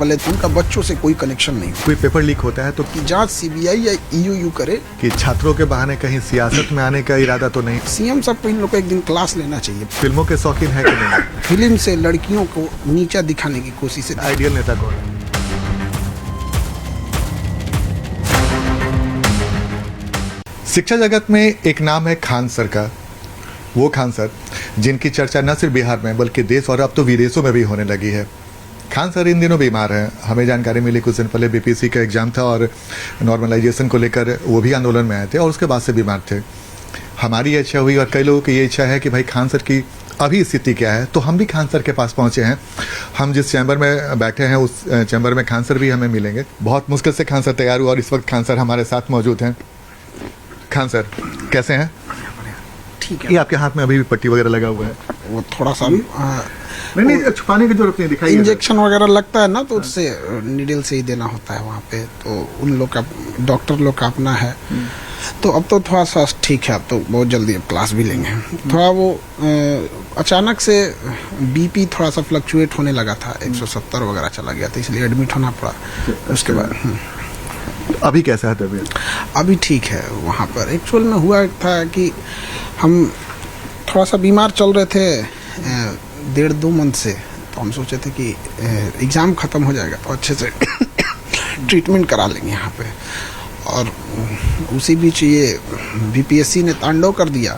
भले उनका बच्चों से कोई कनेक्शन नहीं। कोई पेपर लीक होता है तो कि जांच सीबीआई या ईयूयू करे। कि छात्रों के बहाने कहीं सियासत में आने का इरादा तो नहीं? सीएम साहब को इन लोग को एक दिन क्लास लेना चाहिए। फिल्मों के शौकीन है कि नहीं? फिल्म से लड़कियों को नीचा दिखाने की कोशिश है। आइडियल नेता कौन है? शिक्षा जगत में एक नाम है खान सर का। वो खान सर जिनकी चर्चा न सिर्फ बिहार में बल्कि देश और अब तो विदेशों में भी होने लगी है। खान सर इन दिनों बीमार हैं। हमें जानकारी मिली कुछ दिन पहले बीपीएससी का एग्जाम था और नॉर्मलाइजेशन को लेकर वो भी आंदोलन में आए थे और उसके बाद से बीमार थे। हमारी इच्छा हुई और कई लोगों की ये इच्छा है कि भाई खान सर की अभी स्थिति क्या है, तो हम भी खान सर के पास पहुंचे हैं। हम जिस चैम्बर में बैठे हैं उस चैम्बर में खान सर भी हमें मिलेंगे। बहुत मुश्किल से खान सर तैयार हुआ और इस वक्त खान सर हमारे साथ मौजूद हैं। खान सर कैसे हैं? ठीक है। ये आपके हाथ में अभी भी पट्टी वगैरह लगा हुआ है? वो थोड़ा सा नहीं छुपाने की जरूरत नहीं दिखाई। इंजेक्शन वगैरह लगता है ना, तो उससे नीडल से ही देना होता है वहाँ पे। तो उन लोग का डॉक्टर लोग का अपना है। तो अब तो थोड़ा सा ठीक है। अब तो बहुत जल्दी अब क्लास भी लेंगे। थोड़ा वो अचानक से बीपी थोड़ा सा फ्लक्चुएट होने लगा था। 170 वगैरह चला गया था, इसलिए एडमिट होना पड़ा। उसके बाद अभी कैसा है तबीयत? अभी ठीक है। वहाँ पर एक्चुअल में हुआ था कि हम थोड़ा सा बीमार चल रहे थे 1.5-2 मंथ से। तो हम सोचे थे कि एग्ज़ाम ख़त्म हो जाएगा तो अच्छे से ट्रीटमेंट करा लेंगे यहाँ पे। और उसी बीच ये बीपीएससी ने तांडव कर दिया,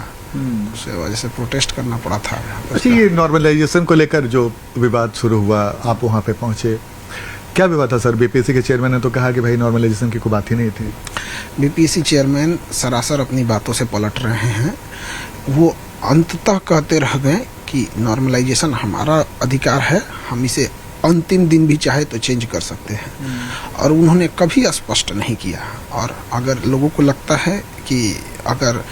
उस वजह से प्रोटेस्ट करना पड़ा था। अच्छा, ये नॉर्मलाइजेशन को लेकर जो विवाद शुरू हुआ, आप वहाँ पे पहुँचे, क्या विवाद था सर? बीपीएससी के चेयरमैन ने तो कहा कि भाई नॉर्मलाइजेशन की कोई बात ही नहीं थी। बीपीएससी चेयरमैन सरासर अपनी बातों से पलट रहे हैं। वो अंततः कहते रह गए कि नॉर्मलाइजेशन हमारा अधिकार है, हम इसे अंतिम दिन भी चाहे तो चेंज कर सकते हैं। और उन्होंने कभी स्पष्ट नहीं किया। और अगर लोगों को लगता है कि अगर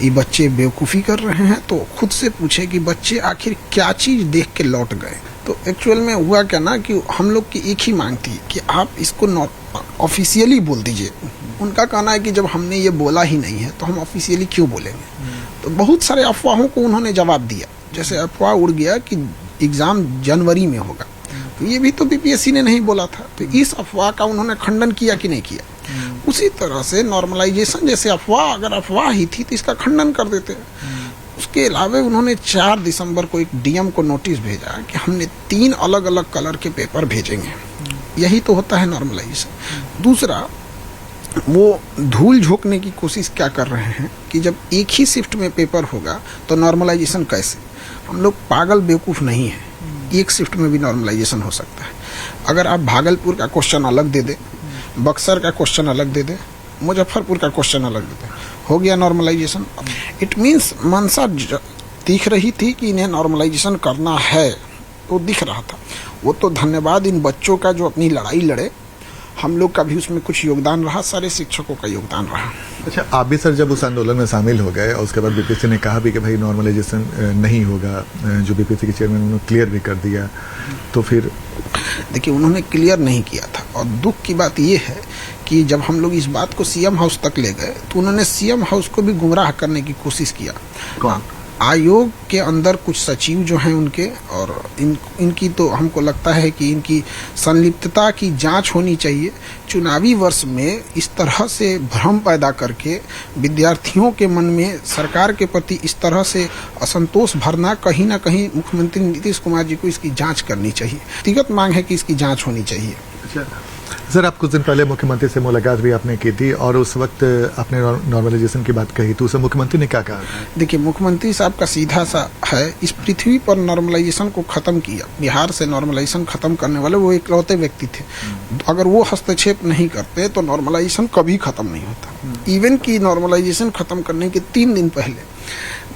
ये बच्चे बेवकूफ़ी कर रहे हैं तो खुद से पूछे कि बच्चे आखिर क्या चीज़ देख के लौट गए। तो एक्चुअल में हुआ क्या ना कि हम लोग की एक ही मांग थी कि आप इसको ऑफिशियली बोल दीजिए। उनका कहना है कि जब हमने ये बोला ही नहीं है तो हम ऑफिशियली क्यों बोलेंगे। तो बहुत सारे अफवाहों को उन्होंने जवाब दिया। जैसे अफवाह उड़ गया कि एग्ज़ाम जनवरी में होगा, तो ये भी तो बीपीएससी ने नहीं बोला था। तो इस अफवाह का उन्होंने खंडन किया कि नहीं किया। उसी तरह से नॉर्मलाइजेशन जैसे अफवाह अगर अफवाह ही थी तो इसका खंडन कर देते। उसके अलावा उन्होंने 4 दिसंबर को एक डीएम को नोटिस भेजा कि हमने 3 अलग अलग कलर के पेपर भेजेंगे। यही तो होता है नॉर्मलाइजेशन। दूसरा, वो धूल झोंकने की कोशिश क्या कर रहे हैं कि जब एक ही शिफ्ट में पेपर होगा तो नॉर्मलाइजेशन कैसे? हम लोग पागल बेवकूफ़ नहीं हैं। एक शिफ्ट में भी नॉर्मलाइजेशन हो सकता है। अगर आप भागलपुर का क्वेश्चन अलग दे दें, बक्सर का क्वेश्चन अलग दे दें, मुजफ्फरपुर का क्वेश्चन अलग दे दें, हो गया नॉर्मलाइजेशन। इट मीन्स मंशा दिख रही थी कि इन्हें नॉर्मलाइजेशन करना है, तो दिख रहा था। वो तो धन्यवाद इन बच्चों का जो अपनी लड़ाई लड़े। हम लोग का भी उसमें कुछ योगदान रहा, सारे शिक्षकों का योगदान रहा। अच्छा, आप भी सर जब उस आंदोलन में शामिल हो गए और उसके बाद बीपीएससी ने कहा भी कि भाई नॉर्मलाइजेशन नहीं होगा, जो बीपीएससी के चेयरमैन उन्होंने क्लियर भी कर दिया, तो फिर देखिए उन्होंने क्लियर नहीं किया था। और दुख की बात ये है कि जब हम लोग इस बात को सीएम हाउस तक ले गए तो उन्होंने सीएम हाउस को भी गुमराह करने की कोशिश किया। कौन? आयोग के अंदर कुछ सचिव जो हैं उनके, और इनकी तो हमको लगता है कि इनकी संलिप्तता की जांच होनी चाहिए। चुनावी वर्ष में इस तरह से भ्रम पैदा करके विद्यार्थियों के मन में सरकार के प्रति इस तरह से असंतोष भरना, कहीं ना कहीं मुख्यमंत्री नीतीश कुमार जी को इसकी जांच करनी चाहिए। व्यक्तिगत मांग है कि इसकी जांच होनी चाहिए। अच्छा सर, आप कुछ दिन पहले मुख्यमंत्री से मुलाकात भी आपने की थी और उस वक्त आपने नॉर्मलाइजेशन की बात कही, तो उसे मुख्यमंत्री ने क्या कहा? देखिए मुख्यमंत्री साहब का सीधा सा है, इस पृथ्वी पर नॉर्मलाइजेशन को खत्म किया, बिहार से नॉर्मलाइजेशन खत्म करने वाले वो इकलौते व्यक्ति थे। अगर वो हस्तक्षेप नहीं करते तो नॉर्मलाइजेशन कभी खत्म नहीं होता। इवन की नॉर्मलाइजेशन खत्म करने के 3 दिन पहले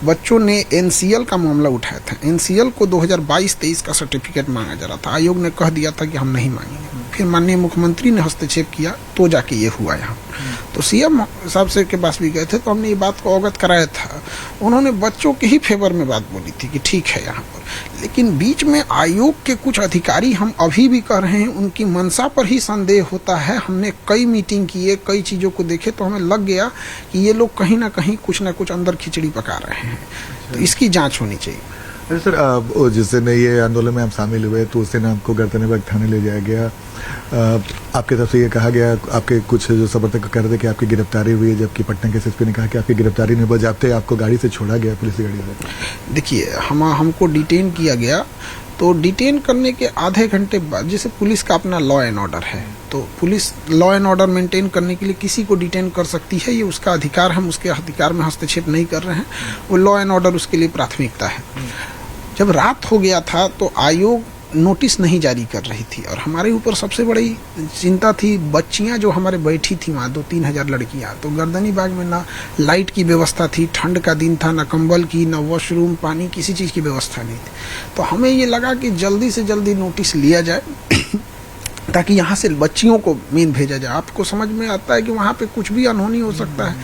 बच्चों ने एनसीएल का मामला उठाया था। एनसीएल को 2022-23 का सर्टिफिकेट मांगा जा रहा था। आयोग ने कह दिया था कि हम नहीं मांगेंगे। फिर माननीय मुख्यमंत्री ने हस्तक्षेप किया तो जाके ये हुआ यहाँ। तो सीएम साहब से के पास भी गए थे तो हमने ये बात को अवगत कराया था। उन्होंने बच्चों के ही फेवर में बात बोली थी कि ठीक है यहाँ पर। लेकिन बीच में आयोग के कुछ अधिकारी, हम अभी भी कह रहे हैं, उनकी मंशा पर ही संदेह होता है। हमने कई मीटिंग किए, कई चीज़ों को देखे तो हमें लग गया कि ये लोग कहीं ना कहीं कुछ ना कुछ अंदर खिचड़ी पका रहे हैं। तो इसकी जांच होनी चाहिए। अरे सर, जिस दिन ये आंदोलन में आप शामिल हुए तो उस दिन आपको गर्दनीबाग थाने ले जाया गया। आपकी तरफ से ये कहा गया, आपके कुछ जो समर्थक कह रहे थे कि आपकी गिरफ्तारी हुई है, जबकि पटना के एसएसपी ने कहा कि आपकी गिरफ्तारी नहीं, बजाते आपको गाड़ी से छोड़ा गया, पुलिस की गाड़ी से। देखिए, हमको डिटेन किया गया, तो डिटेन करने के आधे घंटे बाद, जैसे पुलिस का अपना लॉ एंड ऑर्डर है, तो police law and order maintain करने के लिए किसी को डिटेन कर सकती है, ये उसका अधिकार, हम उसके अधिकार में हस्तक्षेप नहीं कर रहे हैं। वो लॉ एंड ऑर्डर उसके लिए प्राथमिकता है। जब रात हो गया था तो आयोग नोटिस नहीं जारी कर रही थी, और हमारे ऊपर सबसे बड़ी चिंता थी बच्चियां जो हमारे बैठी थी वहाँ, 2-3 हजार लड़कियां। तो गर्दनीबाग में ना लाइट की व्यवस्था थी, ठंड का दिन था, ना कंबल की, ना वॉशरूम, पानी, किसी चीज़ की व्यवस्था नहीं थी। तो हमें ये लगा कि जल्दी से जल्दी नोटिस लिया जाए ताकि यहाँ से बच्चियों को मेन भेजा जाए। आपको समझ में आता है कि वहाँ पे कुछ भी अनहोनी हो सकता है।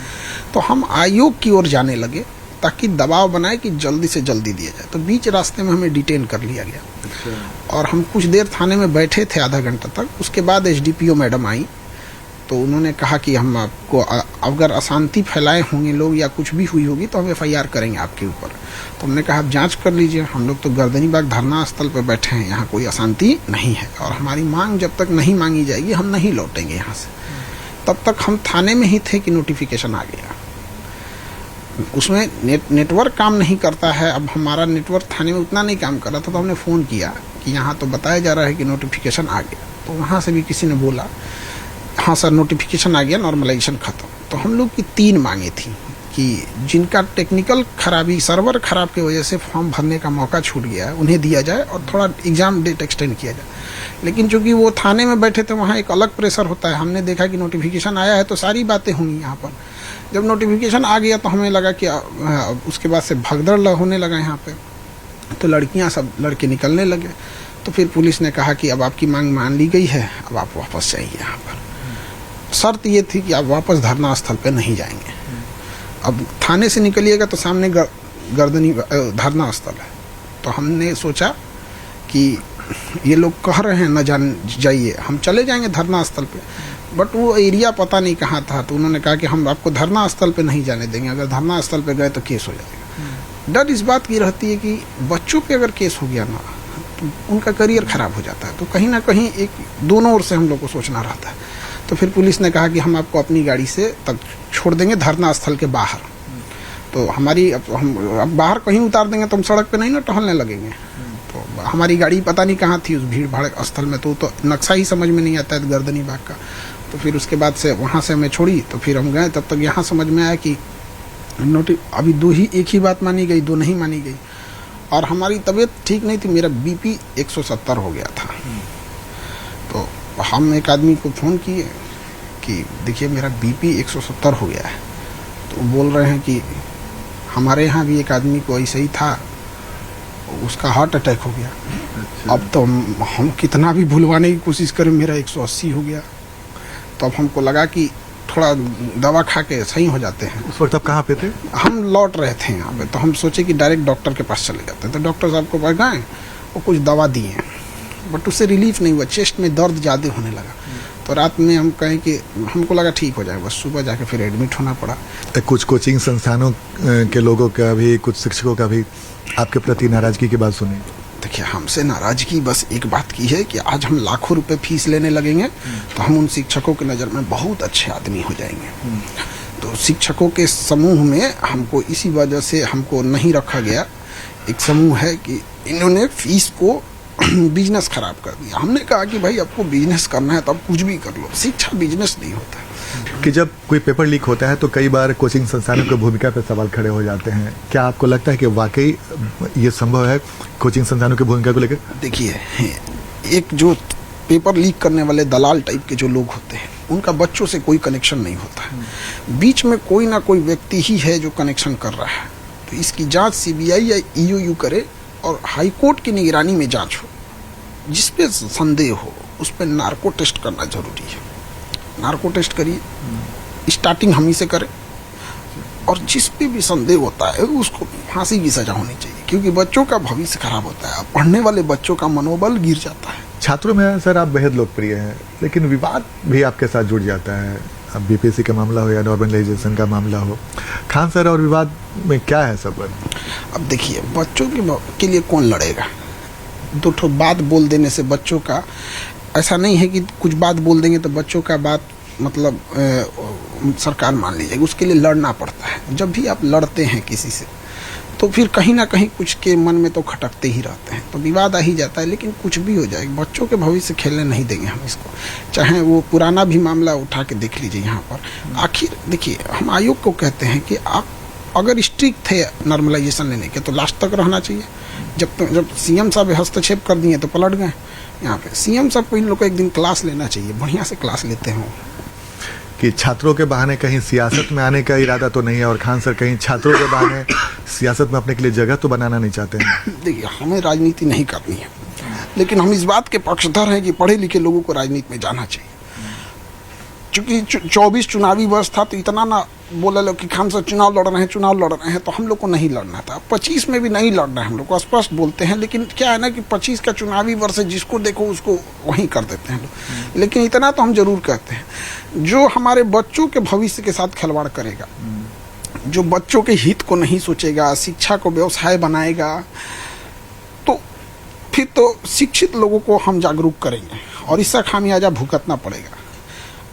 तो हम आयोग की ओर जाने लगे ताकि दबाव बनाए कि जल्दी से जल्दी दिया जाए। तो बीच रास्ते में हमें डिटेन कर लिया गया। अच्छा। और हम कुछ देर थाने में बैठे थे, आधा घंटा तक। उसके बाद एसडीपीओ मैडम आई, तो उन्होंने कहा कि हम आपको, अगर अशांति फैलाए होंगे लोग या कुछ भी हुई होगी तो हम एफआईआर करेंगे आपके ऊपर। तो हमने कहा आप जांच कर लीजिए, हम लोग तो गर्दनीबाग धरना स्थल पर बैठे हैं, यहाँ कोई अशांति नहीं है, और हमारी मांग जब तक नहीं मांगी जाएगी हम नहीं लौटेंगे यहाँ से। तब तक हम थाने में ही थे कि नोटिफिकेशन आ गया। उसमें नेटवर्क काम नहीं करता है। अब हमारा नेटवर्क थाने में उतना नहीं काम कर रहा था, तो हमने फ़ोन किया कि यहाँ तो बताया जा रहा है कि नोटिफिकेशन आ गया। तो वहाँ से भी किसी ने बोला हाँ सर नोटिफिकेशन आ गया, नॉर्मलाइजेशन खत्म। तो हम लोग की 3 मांगे थी कि जिनका टेक्निकल खराबी, सर्वर खराब की वजह से फॉर्म भरने का मौका छूट गया है, उन्हें दिया जाए, और थोड़ा एग्ज़ाम डेट एक्सटेंड किया जाए। लेकिन चूंकि वो थाने में बैठे थे, वहाँ एक अलग प्रेशर होता है। हमने देखा कि नोटिफिकेशन आया है तो सारी बातें होंगी यहाँ पर। जब नोटिफिकेशन आ गया तो हमें लगा कि उसके बाद से भगदड़ होने लगा यहाँ पे, तो लड़कियाँ सब लड़के निकलने लगे। तो फिर पुलिस ने कहा कि अब आपकी मांग मान ली गई है, अब आप वापस जाइए यहाँ पर। शर्त ये थी कि आप वापस धरना स्थल पे नहीं जाएंगे। अब थाने से निकलिएगा तो सामने गर्दनी धरना स्थल है। तो हमने सोचा कि ये लोग कह रहे हैं न जाइए, हम चले जाएंगे धरना स्थल पे, बट वो एरिया पता नहीं कहाँ था। तो उन्होंने कहा कि हम आपको धरना स्थल पे नहीं जाने देंगे, अगर धरना स्थल पे गए तो केस हो जाएगा। डर इस बात की रहती है कि बच्चों पे अगर केस हो गया ना तो उनका करियर खराब हो जाता है। तो कहीं ना कहीं एक दोनों ओर से हम लोग को सोचना रहता है। तो फिर पुलिस ने कहा कि हम आपको अपनी गाड़ी से तक छोड़ देंगे धरना स्थल के बाहर। तो हमारी हम बाहर कहीं उतार देंगे तो हम सड़क पे नहीं ना टहलने लगेंगे। तो हमारी गाड़ी पता नहीं कहाँ थी उस भीड़ भाड़ स्थल में, तो नक्शा ही समझ में नहीं आता है गर्दनीबाग का। तो फिर उसके बाद से वहाँ से हमें छोड़ी, तो फिर हम गए। तब तक यहाँ समझ में आया कि अभी एक ही बात मानी गई, 2 नहीं मानी गई। और हमारी तबीयत ठीक नहीं थी, मेरा बीपी 170 हो गया था। तो हम एक आदमी को फ़ोन किए कि देखिए मेरा बीपी 170 हो गया है। तो बोल रहे हैं कि हमारे यहाँ भी एक आदमी को ऐसे ही था, उसका हार्ट अटैक हो गया। अच्छा। अब तो हम कितना भी भूलवाने की कोशिश करें, मेरा 180 हो गया। तो अब हमको लगा कि थोड़ा दवा खा के सही हो जाते हैं। उस वक्त आप कहाँ पे थे? हम लौट रहे थे यहाँ पे। तो हम सोचे कि डायरेक्ट डॉक्टर के पास चले जाते हैं। तो डॉक्टर साहब को पास गए, वो कुछ दवा दिए, बट उससे रिलीफ नहीं हुआ, चेस्ट में दर्द ज़्यादा होने लगा। तो रात में हम कहें कि हमको लगा ठीक हो जाएगा, बस सुबह जाके फिर एडमिट होना पड़ा। कुछ कोचिंग संस्थानों के लोगों का भी, कुछ शिक्षकों का भी आपके प्रति नाराजगी की बात सुनी? देखिए, हमसे नाराजगी बस एक बात की है कि आज हम लाखों रुपए फीस लेने लगेंगे तो हम उन शिक्षकों की नज़र में बहुत अच्छे आदमी हो जाएंगे। तो शिक्षकों के समूह में हमको इसी वजह से हमको नहीं रखा गया। एक समूह है कि इन्होंने फीस को बिजनेस खराब कर दिया। हमने कहा कि भाई आपको बिजनेस करना है तो आप कुछ भी कर लो, शिक्षा बिजनेस नहीं होता है। कि जब कोई पेपर लीक होता है तो कई बार कोचिंग संस्थानों की भूमिका पर सवाल खड़े हो जाते हैं। क्या आपको लगता है कि वाकई ये संभव है कोचिंग संस्थानों की भूमिका को लेकर? देखिए, एक जो पेपर लीक करने वाले दलाल टाइप के जो लोग होते हैं, उनका बच्चों से कोई कनेक्शन नहीं होता है। बीच में कोई ना कोई व्यक्ति ही है जो कनेक्शन कर रहा है। तो इसकी जांच सीबीआई या ईओयू करे और हाई कोर्ट की निगरानी में जांच हो। जिस पे संदेह हो उस पर नार्को टेस्ट करना जरूरी है। नार्को टेस्ट करिए, स्टार्टिंग हम ही से करें, और जिस पे भी संदेह होता है उसको फांसी की सजा होनी चाहिए, क्योंकि बच्चों का भविष्य खराब होता है, पढ़ने वाले बच्चों का मनोबल गिर जाता है। छात्रों में सर आप बेहद लोकप्रिय हैं, लेकिन विवाद भी आपके साथ जुड़ जाता है। अब बीपीएससी का मामला हो या नॉर्मलाइजेशन का मामला हो, खान सर और विवाद में क्या है सब? अब देखिए, बच्चों के लिए कौन लड़ेगा? दो ठो बात बोल देने से बच्चों का, ऐसा नहीं है कि कुछ बात बोल देंगे तो बच्चों का बात मतलब सरकार मान लीजिएगी। उसके लिए लड़ना पड़ता है। जब भी आप लड़ते हैं किसी से तो फिर कहीं ना कहीं कुछ के मन में तो खटकते ही रहते हैं, तो विवाद आ ही जाता है। लेकिन कुछ भी हो जाए, बच्चों के भविष्य खेलने नहीं देंगे हम इसको। चाहे वो पुराना भी मामला उठा के देख लीजिए यहाँ पर। आखिर देखिए, हम आयोग को कहते हैं कि आप अगर स्ट्रिक्ट थे नॉर्मलाइजेशन लेने के तो लास्ट तक रहना चाहिए। जब सीएम साहब हस्तक्षेप कर दिए तो पलट गए। यहाँ पे सीएम साहब को इन लोग को एक दिन क्लास लेना चाहिए, बढ़िया से क्लास लेते हों कि छात्रों के बहाने कहीं सियासत में आने का इरादा तो नहीं है, और खान सर कहीं छात्रों के बहाने सियासत में अपने के लिए जगह तो बनाना नहीं चाहते हैं। देखिए, हमें राजनीति नहीं करनी है, लेकिन हम इस बात के पक्षधर हैं कि पढ़े लिखे लोगों को राजनीति में जाना चाहिए। चूंकि 24 चुनावी वर्ष था तो इतना ना बोला लोग कि खान सर चुनाव लड़ रहे हैं, तो हम लोग को नहीं लड़ना था। 25 में भी नहीं लड़ना है, हम लोग को स्पष्ट बोलते हैं। लेकिन क्या है ना कि 25 का चुनावी वर्ष है, जिसको देखो उसको वहीं कर देते हैं लोग। लेकिन इतना तो हम जरूर कहते हैं, जो हमारे बच्चों के भविष्य के साथ खिलवाड़ करेगा, जो बच्चों के हित को नहीं सोचेगा, शिक्षा को व्यवसाय बनाएगा, तो फिर तो शिक्षित लोगों को हम जागरूक करेंगे और इसका खामियाजा भुगतना पड़ेगा।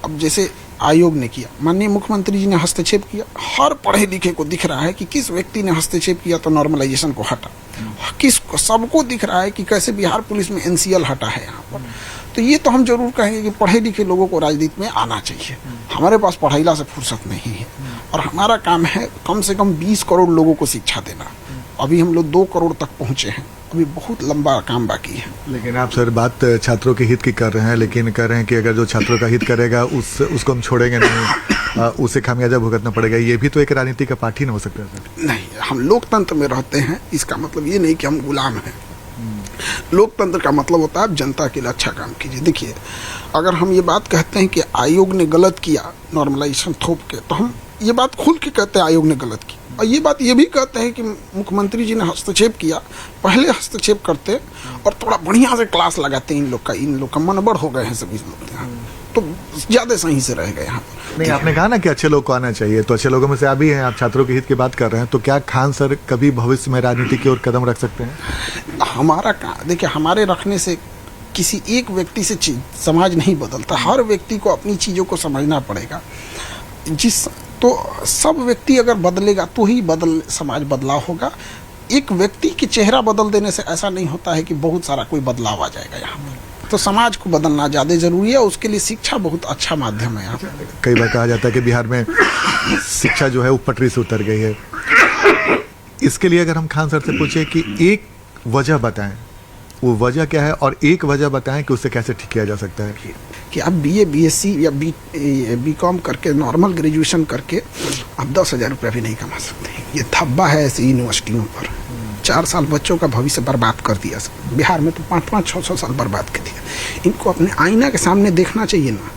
अब जैसे आयोग ने किया, माननीय मुख्यमंत्री जी ने हस्तक्षेप किया, हर पढ़े लिखे को दिख रहा है कि किस व्यक्ति ने हस्तक्षेप किया तो नॉर्मलाइजेशन को हटा, किसको, सबको दिख रहा है कि कैसे बिहार पुलिस में एनसीएल हटा है यहाँ पर। तो ये तो हम जरूर कहेंगे कि पढ़े लिखे लोगों को राजनीति में आना चाहिए। हमारे पास पढ़ाईला से फुर्सत नहीं है और हमारा काम है कम से कम 20 करोड़ लोगों को शिक्षा देना। अभी हम लोग 2 करोड़ तक पहुंचे हैं, अभी बहुत लंबा काम बाकी है। लेकिन आप सर बात छात्रों के हित की कर रहे हैं, लेकिन कह रहे हैं कि अगर जो छात्रों का हित करेगा उसको हम छोड़ेंगे नहीं, उसे खामियाजा भुगतना पड़ेगा। ये भी तो एक राजनीति का पाठ ही ना हो सकता है सर? नहीं, हम लोकतंत्र में रहते हैं, इसका मतलब ये नहीं कि हम गुलाम हैं। लोकतंत्र का मतलब होता है आप जनता के लिए अच्छा काम कीजिए। देखिए, अगर हम ये बात कहते हैं कि आयोग ने गलत किया नॉर्मलाइजेशन थोप के, तो हम ये बात खुल के कहते हैं आयोग ने गलत की, और ये बात ये भी कहते हैं कि मुख्यमंत्री जी ने हस्तक्षेप किया। पहले हस्तक्षेप करते और थोड़ा बढ़िया से क्लास लगाते इन लोग का मनबड़ हो गए हैं सभी लोग यहाँ, तो ज्यादा सही से रह गए यहाँ पर। नहीं, आपने कहा ना कि अच्छे लोग को आना चाहिए, तो अच्छे लोगों में से आप भी हैं, आप छात्रों के हित की बात कर रहे हैं, तो क्या खान सर कभी भविष्य में राजनीति की ओर कदम रख सकते हैं? हमारा देखिए, हमारे रखने से किसी एक व्यक्ति से समाज नहीं बदलता। हर व्यक्ति को अपनी चीजों को समझना पड़ेगा। तो सब व्यक्ति अगर बदलेगा तो ही समाज बदलाव होगा। एक व्यक्ति की चेहरा बदल देने से ऐसा नहीं होता है कि बहुत सारा कोई बदलाव आ जाएगा यहाँ पर। तो समाज को बदलना ज़्यादा जरूरी है, उसके लिए शिक्षा बहुत अच्छा माध्यम है यहाँ पर। कई बार कहा जाता है कि बिहार में शिक्षा जो है वो पटरी से उतर गई है। इसके लिए अगर हम खान सर से पूछे कि एक वजह बताएं, वो वजह क्या है, और एक वजह बताएं कि उससे कैसे ठीक किया जा सकता है। कि आप BA BSc या BCom करके, नॉर्मल ग्रेजुएशन करके आप 10,000 रुपया भी नहीं कमा सकते। ये धब्बा है ऐसी यूनिवर्सिटियों पर। 4 साल बच्चों का भविष्य बर्बाद कर दिया। बिहार में तो 5-5, 6-6 साल बर्बाद कर दिया। इनको अपने आईना के सामने देखना चाहिए ना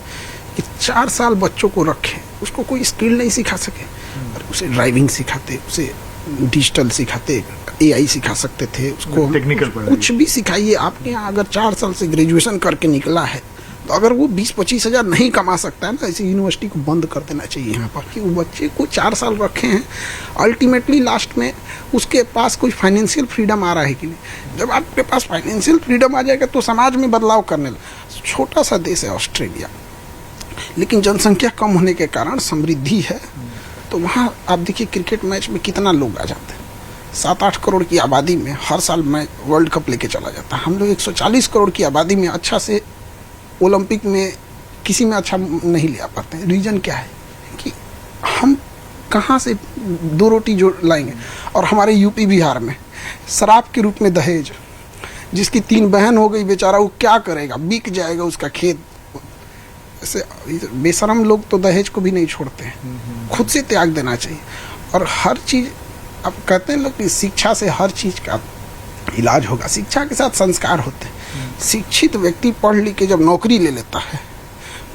कि 4 साल बच्चों को रखें, उसको कोई स्किल नहीं सिखा सके, उसे ड्राइविंग सिखाते, उसे डिजिटल सिखाते, AI सिखा सकते थे, उसको टेक्निकल कुछ भी सिखाइए। आपके यहाँ अगर 4 साल से ग्रेजुएशन करके निकला है तो अगर वो 20-25 हज़ार नहीं कमा सकता है ना, ऐसी यूनिवर्सिटी को बंद कर देना चाहिए यहाँ पर। कि वो बच्चे को 4 साल रखे हैं, अल्टीमेटली लास्ट में उसके पास कोई फाइनेंशियल फ्रीडम आ रहा है कि नहीं। जब आपके पास फाइनेंशियल फ्रीडम आ जाएगा तो समाज में बदलाव करने लगा। छोटा सा देश है ऑस्ट्रेलिया, लेकिन जनसंख्या कम होने के कारण समृद्धि है। तो वहाँ आप देखिए क्रिकेट मैच में कितना लोग आ जाते हैं। 7-8 करोड़ की आबादी में हर साल मैच वर्ल्ड कप लेके चला जाता है। हम लोग 140 करोड़ की आबादी में अच्छा से ओलंपिक में किसी में अच्छा नहीं ले आ पाते हैं। रीजन क्या है कि हम कहाँ से 2 रोटी जो लाएंगे। और हमारे यूपी बिहार में शराब के रूप में दहेज, जिसकी 3 बहन हो गई, बेचारा वो क्या करेगा, बिक जाएगा उसका खेत। ऐसे बेशरम लोग तो दहेज को भी नहीं छोड़ते हैं, खुद से त्याग देना चाहिए। और हर चीज़, अब कहते हैं लोग कि शिक्षा से हर चीज़ का इलाज होगा। शिक्षा के साथ संस्कार होते हैं। शिक्षित व्यक्ति पढ़ लिख के जब नौकरी ले लेता है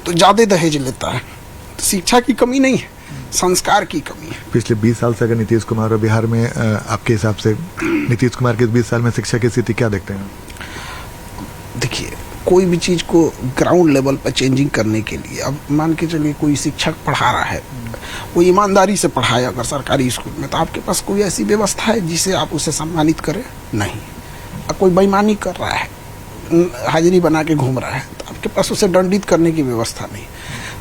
तो ज़्यादा दहेज लेता है। तो शिक्षा की कमी नहीं है, संस्कार की कमी है। पिछले 20 साल से अगर नीतीश कुमार और बिहार में आपके हिसाब से नीतीश कुमार के 20 साल में शिक्षा की स्थिति क्या देखते हैं? देखिए, कोई भी चीज़ को ग्राउंड लेवल पर चेंजिंग करने के लिए, अब मान के चलिए कोई शिक्षक पढ़ा रहा है, वो ईमानदारी से पढ़ाए अगर सरकारी स्कूल में, तो आपके पास कोई ऐसी व्यवस्था है जिसे आप उसे सम्मानित करें? नहीं। कोई बेईमानी कर रहा है, हाजिरी बना के घूम रहा है, तो आपके पास उसे दंडित करने की व्यवस्था नहीं।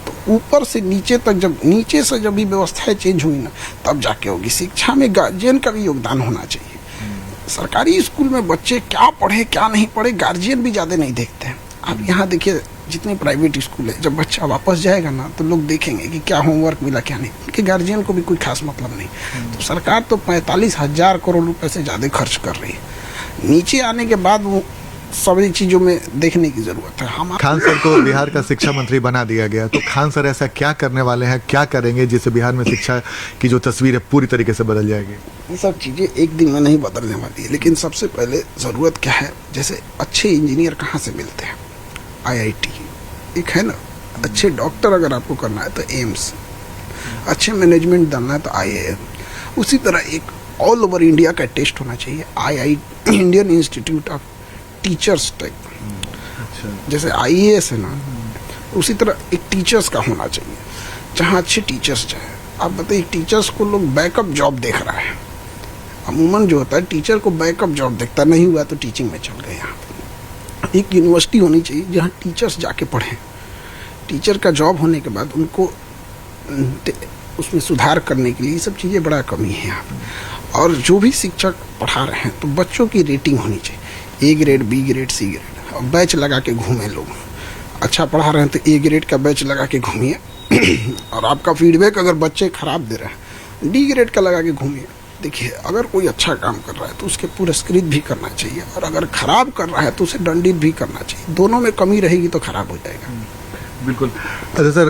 तो ऊपर से नीचे तक, जब नीचे से जब भी व्यवस्थाएं चेंज हुई ना, तब जाके होगी। शिक्षा में गार्जियन का भी योगदान होना चाहिए। सरकारी स्कूल में बच्चे क्या पढ़े क्या नहीं पढ़े गार्जियन भी ज़्यादा नहीं देखते हैं। आप यहाँ देखिए जितने प्राइवेट स्कूल है, जब बच्चा वापस जाएगा ना तो लोग देखेंगे कि क्या होमवर्क मिला क्या नहीं, उनके गार्जियन को भी कोई खास मतलब नहीं। तो सरकार तो 45,000 करोड़ रुपए से ज़्यादा खर्च कर रही है। नीचे आने के बाद वो सभी चीज़ों में देखने की ज़रूरत है। हम खान सर को बिहार का शिक्षा मंत्री बना दिया गया, तो खान सर ऐसा क्या करने वाले हैं, क्या करेंगे जिससे बिहार में शिक्षा की जो तस्वीर है पूरी तरीके से बदल जाएगी? ये सब चीज़ें एक दिन में नहीं बदलने वाली है, लेकिन सबसे पहले ज़रूरत क्या है, जैसे अच्छे इंजीनियर कहाँ से मिलते हैं? IIT एक है ना। अच्छे डॉक्टर अगर आपको करना है तो एम्स, अच्छे मैनेजमेंट डालना है तो IIM। उसी तरह एक ऑल ओवर इंडिया का टेस्ट होना चाहिए, IIT Indian institute of teachers type. जैसे IAS है ना, उसी तरह एक टीचर्स का होना चाहिए जहाँ अच्छे टीचर्स जाए। आप बताइए, टीचर्स को लोग बैकअप जॉब देख रहा है। अमूमन जो होता है टीचर को बैकअप जॉब देखता, नहीं हुआ तो टीचिंग में चल गए। यहाँ एक यूनिवर्सिटी होनी चाहिए जहाँ टीचर्स जाके पढ़ें। टीचर का जॉब होने के बाद उनको उसमें सुधार करने के लिए ये सब चीज़ें बड़ा कमी है यहाँ पर। और जो भी शिक्षक पढ़ा रहे हैं तो बच्चों की रेटिंग होनी चाहिए, A grade, B grade, C grade. और बैच लगा के घूमें लोग। अच्छा पढ़ा रहे हैं तो A ग्रेड का बैच लगा के घूमिए और आपका फीडबैक अगर बच्चे खराब दे रहे हैं, D ग्रेड का लगा के घूमिए। देखिए, अगर कोई अच्छा काम कर रहा है तो उसके पुरस्कृत भी करना चाहिए, और अगर खराब कर रहा है तो उसे दंडित भी करना चाहिए। दोनों में कमी रहेगी तो खराब हो जाएगा। बिल्कुल। अच्छा सर,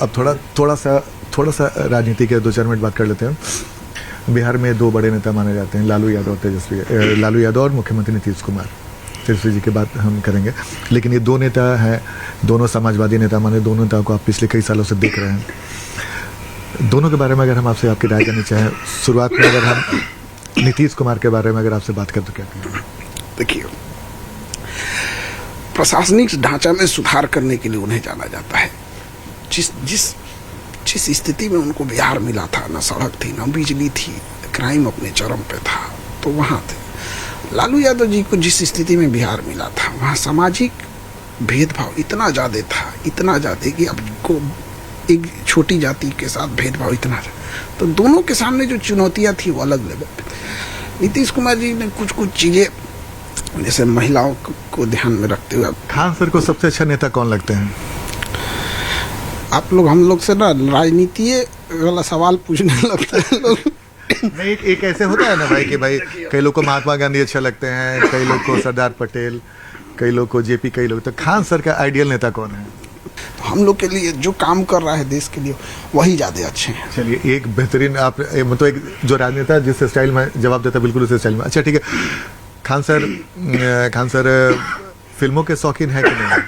अब थोड़ा सा राजनीति के 2-4 मिनट बात कर लेते हैं। बिहार में 2 बड़े नेता माने जाते हैं, लालू यादव और मुख्यमंत्री नीतीश कुमार। तेजस्वी जी की बात हम करेंगे, लेकिन ये 2 नेता हैं, दोनों समाजवादी नेता माने। दोनों नेताओं को आप पिछले कई सालों से देख रहे हैं। दोनों के बारे में अगर हम आपसे आपकी राय करनी चाहें, शुरुआत में अगर हम नीतीश कुमार के बारे में अगर आपसे बात करें तो क्या कहेंगे? देखिए, प्रशासनिक ढांचा में सुधार करने के लिए उन्हें जाना जाता है। जिस स्थिति में उनको बिहार मिला था, ना सड़क थी ना बिजली थी, क्राइम अपने चरम पे था, तो वहाँ थे। लालू यादव जी को जिस स्थिति में बिहार मिला था, वहाँ सामाजिक भेदभाव इतना ज़्यादा कि आपको एक छोटी जाति के साथ भेदभाव इतना था। तो दोनों के सामने जो चुनौतियाँ थी वो अलग लेवल पे। नीतीश कुमार जी ने कुछ चीज़ें, जैसे महिलाओं को ध्यान में रखते हुए। खान सर को सबसे अच्छा नेता कौन लगते हैं? आप लोग हम लोग से ना राजनीति वाला सवाल पूछने लगते हैं लोग। नहीं, एक ऐसे होता है ना भाई कि भाई कई लोग को महात्मा गांधी अच्छे लगते हैं, कई लोग को सरदार पटेल, कई लोग को JP, कई लोग। तो खान सर का आइडियल नेता कौन है? हम लोग के लिए जो काम कर रहा है देश के लिए, वही ज़्यादा अच्छे हैं। चलिए, एक बेहतरीन आप मतलब एक जो राजनेता जिस स्टाइल में जवाब देता है बिल्कुल उस स्टाइल में। अच्छा ठीक है, खान सर फिल्मों के शौकीन है कि नहीं?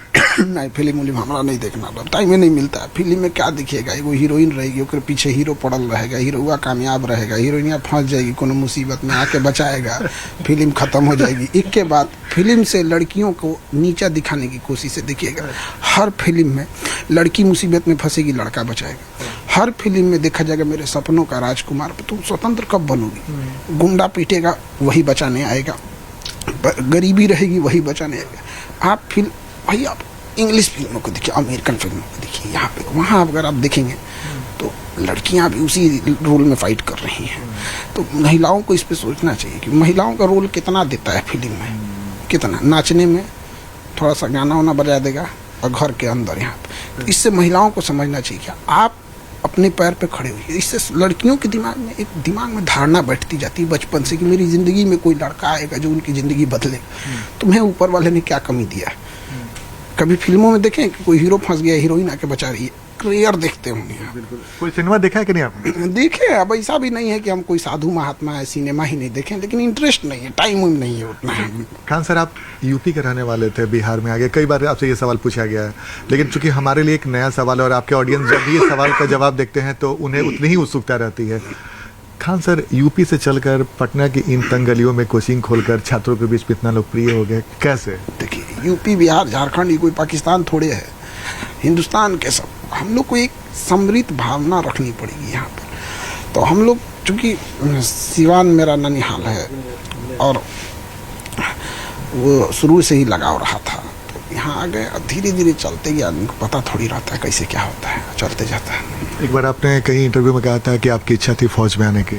नहीं, फिल्म हमारा नहीं देखना, टाइम ही नहीं मिलता है। फिल्म में क्या दिखेगा? वो हीरोइन रहेगी, उसके पीछे हीरो पड़ल रहेगा, हीरोआ कामयाब रहेगा, हीरोइनिया फंस जाएगी कोनो मुसीबत में, आके बचाएगा, फिल्म खत्म हो जाएगी। एक के बाद फिल्म से लड़कियों को नीचा दिखाने की कोशिश देखिएगा। हर फिल्म में लड़की मुसीबत में फंसेगी, लड़का बचाएगा। हर फिल्म में देखा जाएगा मेरे सपनों का राजकुमार, तुम स्वतंत्र कब बनोगी? गुंडा पीटेगा, वही बचाने आएगा, गरीबी रहेगी, वही बचाने आएगा। आप भाई आप इंग्लिश फिल्मों को देखिए, अमेरिकन फिल्मों को देखिए, यहाँ पे वहाँ अगर आप देखेंगे तो लड़कियाँ भी उसी रोल में फाइट कर रही हैं। तो महिलाओं को इस पे सोचना चाहिए कि महिलाओं का रोल कितना देता है फिल्म में, कितना नाचने में, थोड़ा सा गाना वाना बजा देगा, और घर के अंदर यहाँ पे। तो इससे महिलाओं को समझना चाहिए कि आप अपने पैर पे खड़े हुए। इससे लड़कियों के दिमाग में धारणा बैठती जाती है बचपन से कि मेरी ज़िंदगी में कोई लड़का आएगा जो उनकी ज़िंदगी बदलेगा। तुम्हें ऊपर वाले ने क्या कमी दिया है? कभी फिल्मों में देखें कि कोई हीरो फंस गया, हीरोइन आके बचा रही है, रेयर देखते होंगे। बिल्कुल। कोई सिनेमा देखा है कि नहीं आपने? देखे। अब ऐसा भी नहीं है कि हम कोई साधु महात्मा है, सिनेमा ही नहीं देखें, लेकिन इंटरेस्ट नहीं है, टाइम नहीं है उतना। खान सर, आप यूपी के रहने वाले थे, बिहार में आ गए, कई बार आपसे ये सवाल पूछा गया है, लेकिन चूंकि हमारे लिए एक नया सवाल है और आपके ऑडियंस जब भी ये सवाल का जवाब देखते हैं तो उन्हें उतनी ही उत्सुकता रहती है। खान सर यूपी से चलकर पटना की इन तंग गलियों में कोचिंग खोलकर छात्रों के बीच में इतना लोकप्रिय हो गए, कैसे? देखिए, यूपी बिहार झारखंड ये कोई पाकिस्तान थोड़े है, हिंदुस्तान के सब। हम लोग को एक समृद्ध भावना रखनी पड़ेगी यहाँ पर। तो हम लोग, चूँकि सिवान मेरा ननिहाल है और वो शुरू से ही लगाव रहा था, तो यहाँ आ गए। धीरे धीरे चलते ही आदमी को पता थोड़ी रहता है कैसे क्या होता है, चलते जाता है। एक बार आपने कहीं इंटरव्यू में कहा था कि आपकी इच्छा थी फौज में आने की।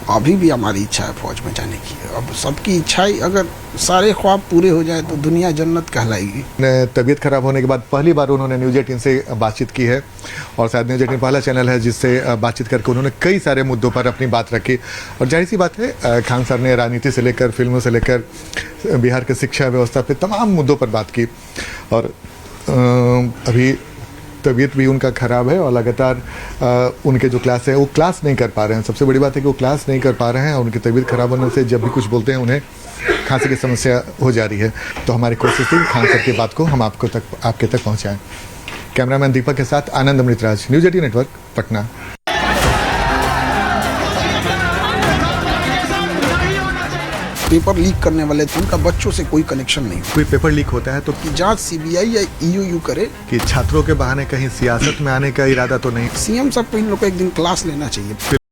अभी भी हमारी इच्छा है फौज में जाने की। अब सबकी इच्छा ही, अगर सारे ख्वाब पूरे हो जाए तो दुनिया जन्नत कहलाएगी। तबीयत खराब होने के बाद पहली बार उन्होंने न्यूज 18 से बातचीत की है और शायद न्यूज 18 पहला चैनल है जिससे बातचीत करके उन्होंने कई सारे मुद्दों पर अपनी बात रखी। और जाहिर सी बात है, खान सर ने राजनीति से लेकर फिल्मों से लेकर बिहार की शिक्षा व्यवस्था पे तमाम मुद्दों पर बात की। और अभी तबीयत भी उनका ख़राब है और लगातार उनके जो क्लास है वो क्लास नहीं कर पा रहे हैं। सबसे बड़ी बात है कि वो क्लास नहीं कर पा रहे हैं और उनकी तबीयत खराब होने से जब भी कुछ बोलते हैं उन्हें खांसी की समस्या हो जा रही है। तो हमारी कोशिश थी खान सर की बात को हम आपके तक पहुँचाएँ। कैमरामैन दीपक के साथ Anand Amritraj, news 18 network, Patna. Paper leak करने वाले थे, उनका बच्चों से कोई कनेक्शन नहीं। कोई पेपर लीक होता है तो कि जांच सीबीआई या ईओयू करे। कि छात्रों के बहाने कहीं सियासत में आने का इरादा तो नहीं? सीएम साहब को इन लोग को एक दिन क्लास लेना चाहिए।